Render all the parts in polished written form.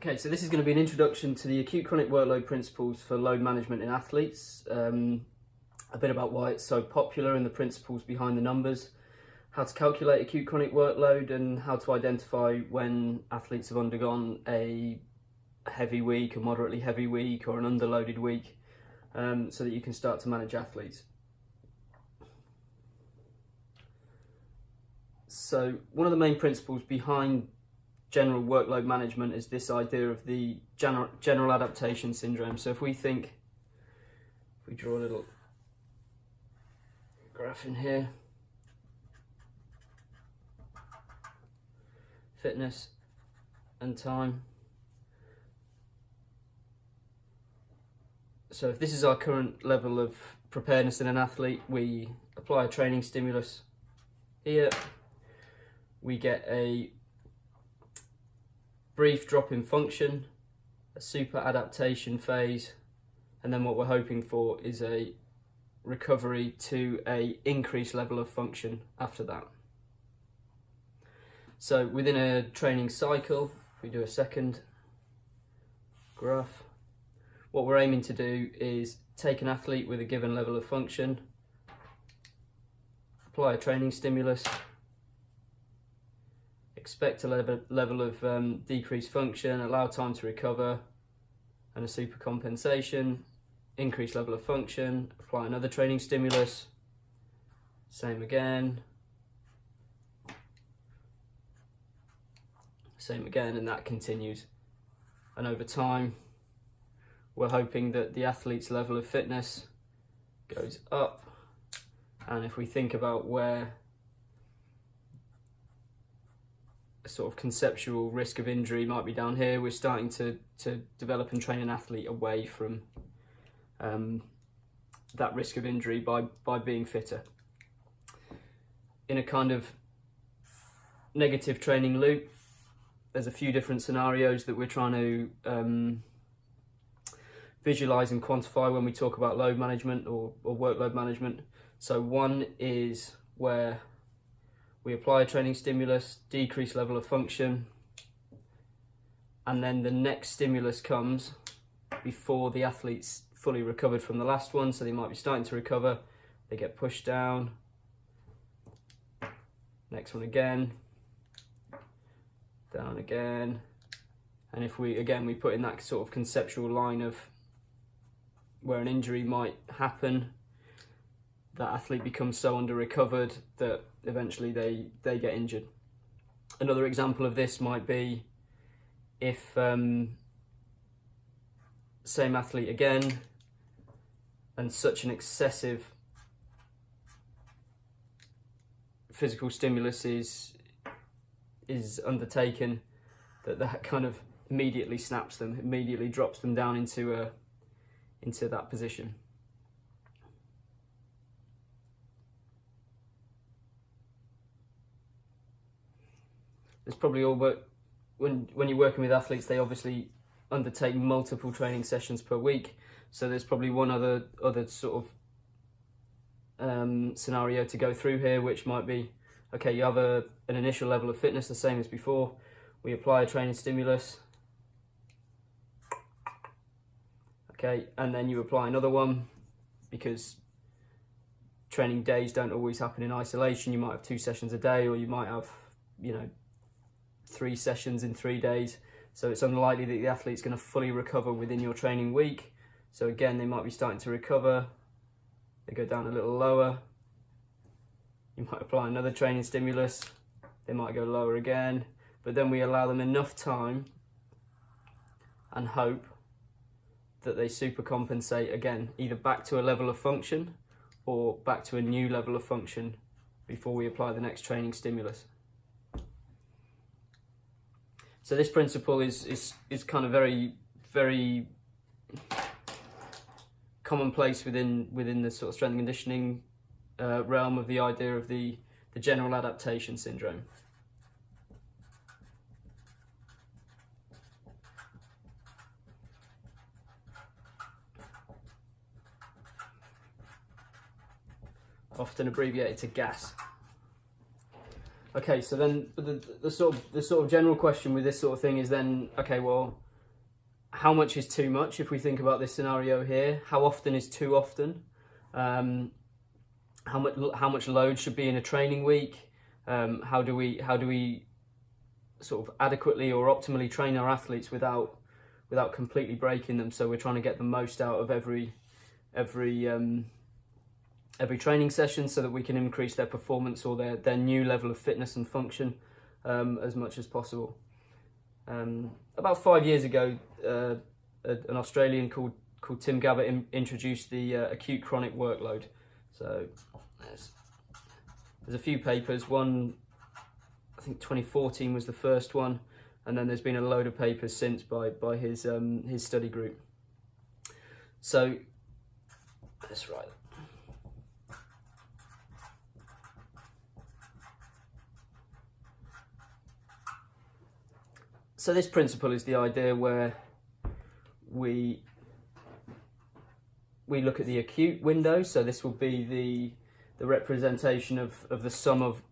Okay, so this is going to be an introduction to the acute chronic workload principles for load management in athletes, a bit about why it's so popular and the principles behind the numbers, how to calculate acute chronic workload and how to identify when athletes have undergone a heavy week, a moderately heavy week or an underloaded week, so that you can start to manage athletes. So one of the main principles behind general workload management is this idea of the general adaptation syndrome. So if we draw a little graph in here, fitness and time. So if this is our current level of preparedness in an athlete, we apply a training stimulus here, we get a brief drop in function, a super adaptation phase, and then what we're hoping for is a recovery to a increased level of function after that. So within a training cycle, if we do a second graph, what we're aiming to do is take an athlete with a given level of function, apply a training stimulus, expect a level of decreased function, allow time to recover, and a super compensation, increased level of function, apply another training stimulus, same again, and that continues. And over time, we're hoping that the athlete's level of fitness goes up. And if we think about where a sort of conceptual risk of injury might be down here, we're starting to develop and train an athlete away from that risk of injury by being fitter. In a kind of negative training loop, there's a few different scenarios that we're trying to visualize and quantify when we talk about load management or workload management. So one is where we apply a training stimulus, decrease level of function, and then the next stimulus comes before the athlete's fully recovered from the last one. So they might be starting to recover, they get pushed down, next one again, down again. And if we put in that sort of conceptual line of where an injury might happen, that athlete becomes so under recovered that eventually they get injured. Another example of this might be if same athlete again, and such an excessive physical stimulus is undertaken that kind of immediately snaps them, immediately drops them down into that position. There's probably when you're working with athletes, they obviously undertake multiple training sessions per week. So there's probably one other sort of scenario to go through here, which might be, okay, you have an initial level of fitness, the same as before. We apply a training stimulus. Okay, and then you apply another one, because training days don't always happen in isolation. You might have 2 sessions a day, or you might have, 3 sessions in 3 days. So it's unlikely that the athlete's going to fully recover within your training week. So again, they might be starting to recover. They go down a little lower. You might apply another training stimulus. They might go lower again. But then we allow them enough time and hope that they supercompensate again, either back to a level of function or back to a new level of function before we apply the next training stimulus. So this principle is kind of very, very commonplace within the sort of strength and conditioning realm of the idea of the general adaptation syndrome. Often abbreviated to GAS. Okay, so then the sort of general question with this sort of thing is then, okay, well, how much is too much if we think about this scenario here? How often is too often? How much load should be in a training week? How do we sort of adequately or optimally train our athletes without completely breaking them? So we're trying to get the most out of every training session, so that we can increase their performance or their new level of fitness and function as much as possible. About 5 years ago, an Australian called Tim Gabbett introduced the Acute Chronic Workload. So there's a few papers. One, I think 2014 was the first one, and then there's been a load of papers since by his study group. So that's right. So this principle is the idea where we look at the acute window. So this will be the representation of the sum of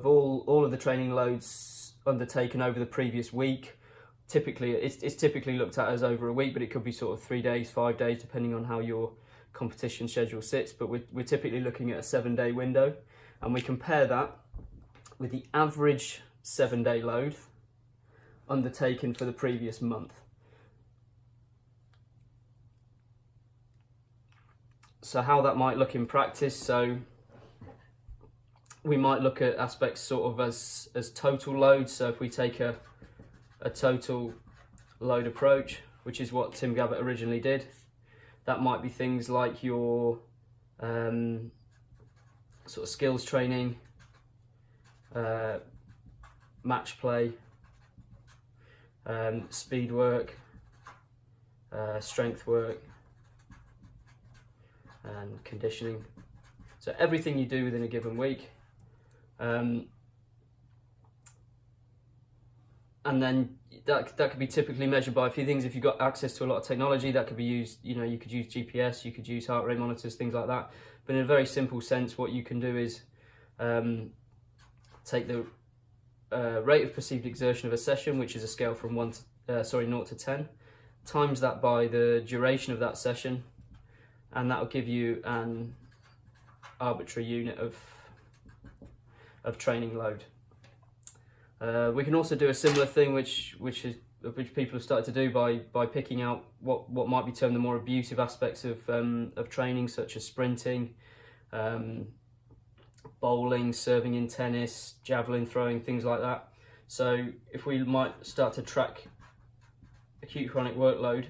all of the training loads undertaken over the previous week. Typically, it's typically looked at as over a week, but it could be sort of 3 days, 5 days, depending on how your competition schedule sits. But we're typically looking at a 7-day window, and we compare that with the average 7-day load undertaken for the previous month. So how that might look in practice, so we might look at aspects sort of as total load. So if we take a total load approach, which is what Tim Gabbett originally did, that might be things like your sort of skills training, match play, speed work, strength work, and conditioning. So everything you do within a given week. And then that could be typically measured by a few things. If you've got access to a lot of technology, that could be used, you could use GPS, you could use heart rate monitors, things like that. But in a very simple sense, what you can do is take the rate of perceived exertion of a session, which is a scale from 0 to 10, times that by the duration of that session, and that will give you an arbitrary unit of training load. We can also do a similar thing, which people have started to do by picking out what might be termed the more abusive aspects of training, such as sprinting, bowling, serving in tennis, javelin throwing, things like that. So if we might start to track acute chronic workload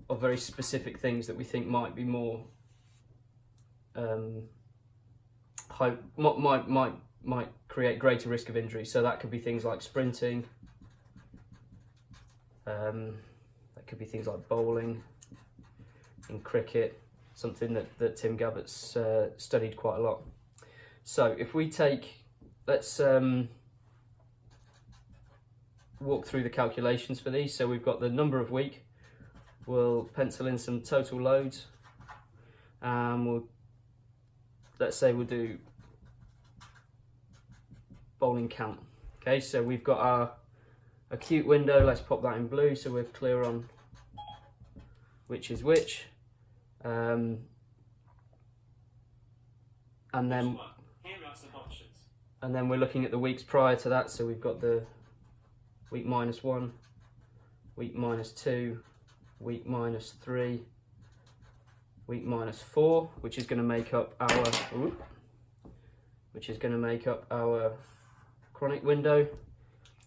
of very specific things that we think might be more might create greater risk of injury. So that could be things like sprinting, that could be things like bowling, in cricket, something that Tim Gabbett's studied quite a lot. So if we let's walk through the calculations for these. So we've got the number of week, we'll pencil in some total loads, and let's say we'll do bowling count. Okay, so we've got our acute window, let's pop that in blue so we're clear on which is which. And then we're looking at the weeks prior to that, so we've got the week -1, week -2, week -3, week -4, which is going to make up our chronic window.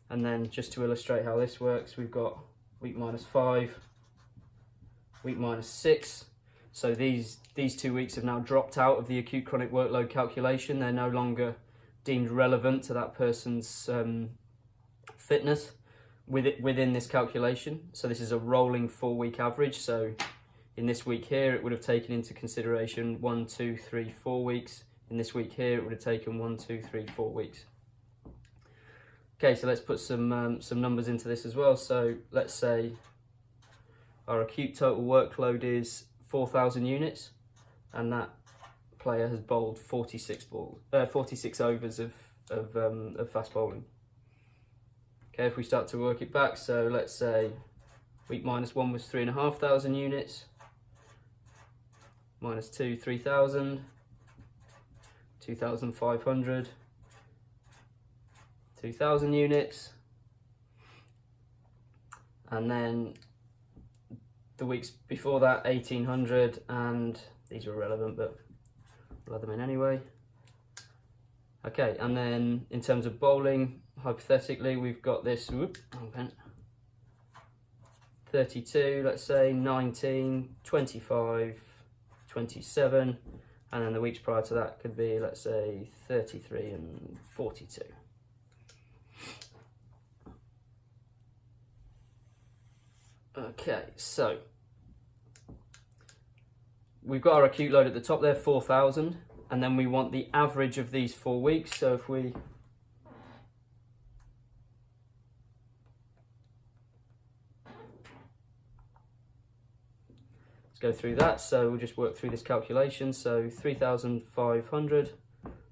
And then just to illustrate how this works, we've got week -5, week -6. So these 2 weeks have now dropped out of the acute chronic workload calculation. They're no longer deemed relevant to that person's fitness within this calculation. So this is a rolling 4-week average. So in this week here, it would have taken into consideration 1, 2, 3, 4 weeks. In this week here, it would have taken 1, 2, 3, 4 weeks. Okay, so let's put some numbers into this as well. So let's say our acute total workload is 4,000 units, and that player has bowled 46 overs of fast bowling. Okay, if we start to work it back, so let's say week -1 was 3,500 units, -2, 3,000, 2,500, 2,000 units, and then the weeks before that 1,800, and these are irrelevant but we'll add them in anyway. Okay, and then in terms of bowling, hypothetically we've got this 32, let's say 19, 25, 27, and then the weeks prior to that could be, let's say, 33 and 42. Okay, so we've got our acute load at the top there, 4,000, and then we want the average of these 4 weeks. So if we go through that, so we'll just work through this calculation. So 3,500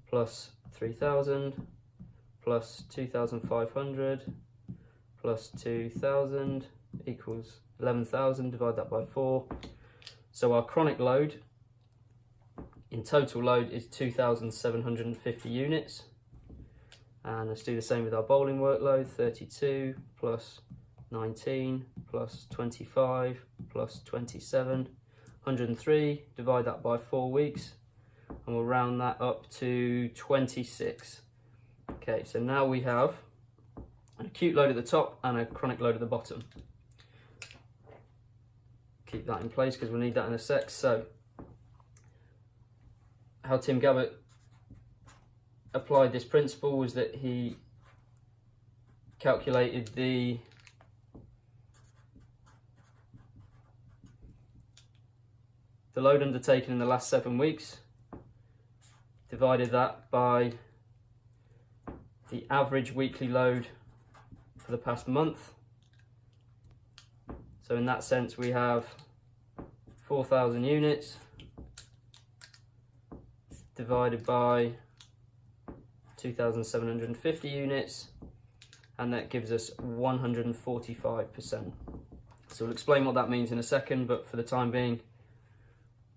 plus 3,000 plus 2,500 plus 2,000 equals 11,000. Divide that by 4. So our chronic load in total load is 2,750 units. And let's do the same with our bowling workload. 32 plus 19 plus 25 plus 27, 103. Divide that by 4 weeks, and we'll round that up to 26. Okay, so now we have an acute load at the top and a chronic load at the bottom. Keep that in place because we'll need that in a sec. So how Tim Gabbett applied this principle was that he calculated the load undertaken in the last 7 weeks, divided that by the average weekly load for the past month. So in that sense we have 4,000 units divided by 2,750 units, and that gives us 145%. So we'll explain what that means in a second, but for the time being,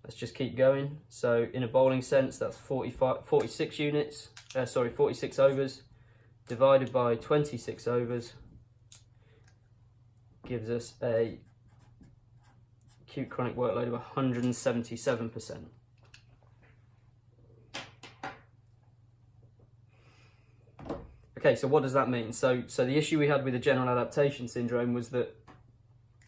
let's just keep going. So in a bowling sense, that's 46 overs divided by 26 overs gives us a acute chronic workload of 177%. Okay, so what does that mean? So the issue we had with the general adaptation syndrome was that,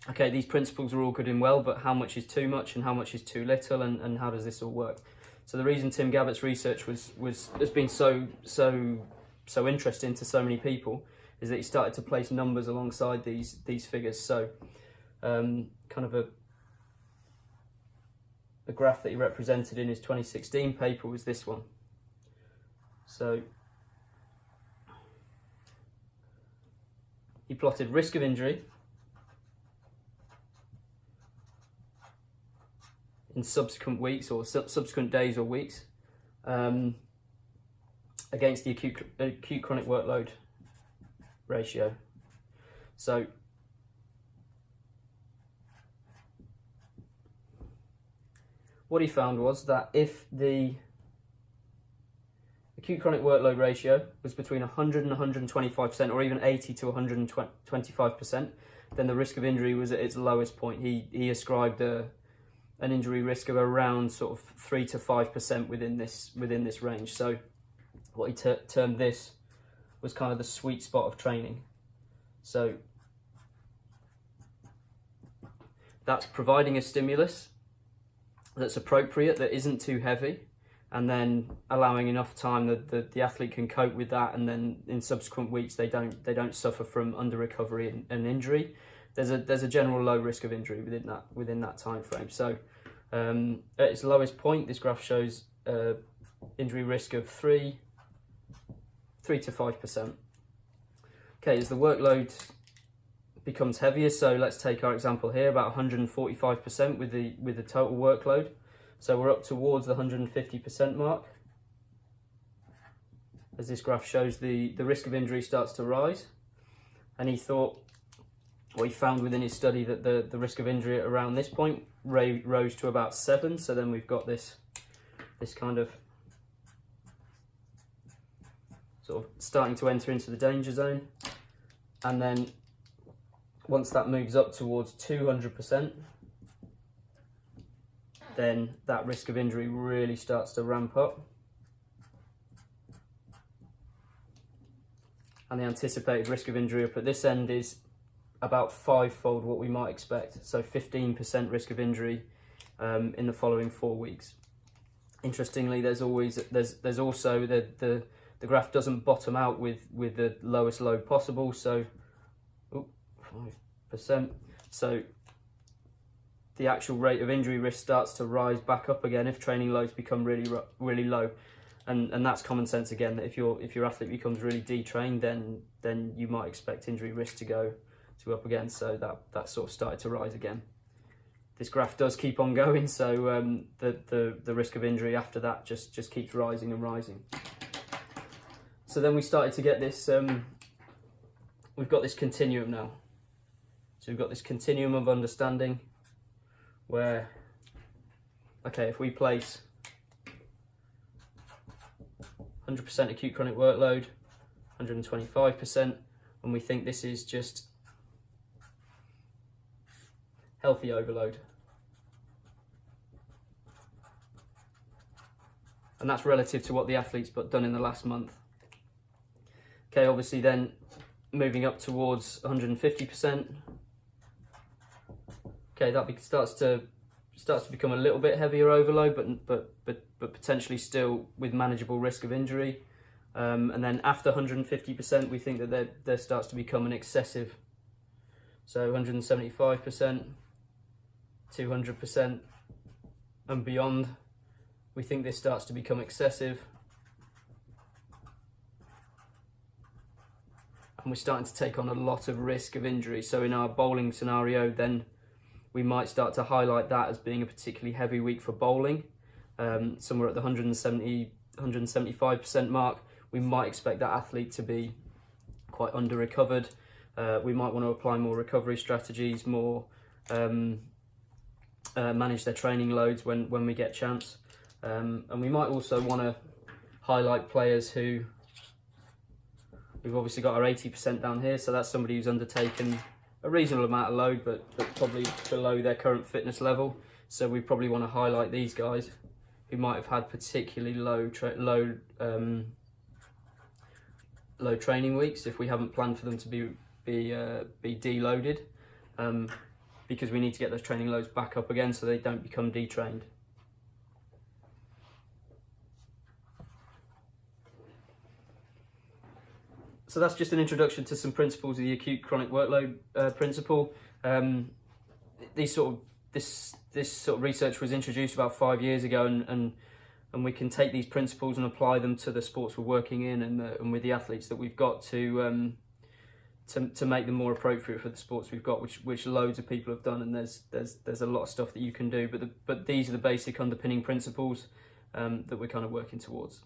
okay, these principles are all good and well, but how much is too much and how much is too little, and how does this all work? So the reason Tim Gabbett's research has been so interesting to so many people is that he started to place numbers alongside these figures. So kind of a graph that he represented in his 2016 paper was this one. So he plotted risk of injury in subsequent weeks or subsequent days or weeks against the acute chronic workload ratio. So what he found was that if the acute chronic workload ratio was between 100 and 125%, or even 80 to 125%, then the risk of injury was at its lowest point. He ascribed an injury risk of around sort of 3 to 5% within this range. So what he termed this was kind of the sweet spot of training. So that's providing a stimulus that's appropriate, that isn't too heavy, and then allowing enough time that the athlete can cope with that, and then in subsequent weeks they don't suffer from under recovery and injury. There's a general low risk of injury within that time frame. So at its lowest point, this graph shows injury risk of 3 to 5%. Okay, as the workload becomes heavier, so let's take our example here, about 145% with the total workload. So we're up towards the 150% mark. As this graph shows, the risk of injury starts to rise. and he found within his study that the risk of injury at around this point rose to about 7. So then we've got this kind of sort of starting to enter into the danger zone, and then once that moves up towards 200%, then that risk of injury really starts to ramp up, and the anticipated risk of injury up at this end is about 5-fold what we might expect, so 15% risk of injury in the following 4 weeks. Interestingly, there's also the graph doesn't bottom out with the lowest load possible, so 5%. So the actual rate of injury risk starts to rise back up again if training loads become really low, and that's common sense again, that if your athlete becomes really detrained, then you might expect injury risk to go up again. So that sort of started to rise again. This graph does keep on going, so the risk of injury after that just keeps rising and rising. So then we started to get this, we've got this continuum now. So we've got this continuum of understanding where, okay, if we place 100% acute chronic workload, 125%, and we think this is just healthy overload. And that's relative to what the athlete's done in the last month. Okay, obviously then moving up towards 150%. Okay, that starts to become a little bit heavier overload, but potentially still with manageable risk of injury. And then after 150%, we think that there starts to become an excessive. So 175%, 200%, and beyond, we think this starts to become excessive. And we're starting to take on a lot of risk of injury. So in our bowling scenario, then we might start to highlight that as being a particularly heavy week for bowling. Somewhere at the 175% mark, we might expect that athlete to be quite under recovered. We might want to apply more recovery strategies, more manage their training loads when we get chance. And we might also want to highlight players who, we've obviously got our 80% down here, so that's somebody who's undertaken a reasonable amount of load, but probably below their current fitness level. So we probably want to highlight these guys who might have had particularly low training weeks if we haven't planned for them to be deloaded, because we need to get those training loads back up again so they don't become detrained. So that's just an introduction to some principles of the acute chronic workload principle. This sort of research was introduced about 5 years ago, and we can take these principles and apply them to the sports we're working in and with the athletes that we've got to make them more appropriate for the sports we've got, which loads of people have done, and there's a lot of stuff that you can do. But these are the basic underpinning principles that we're kind of working towards.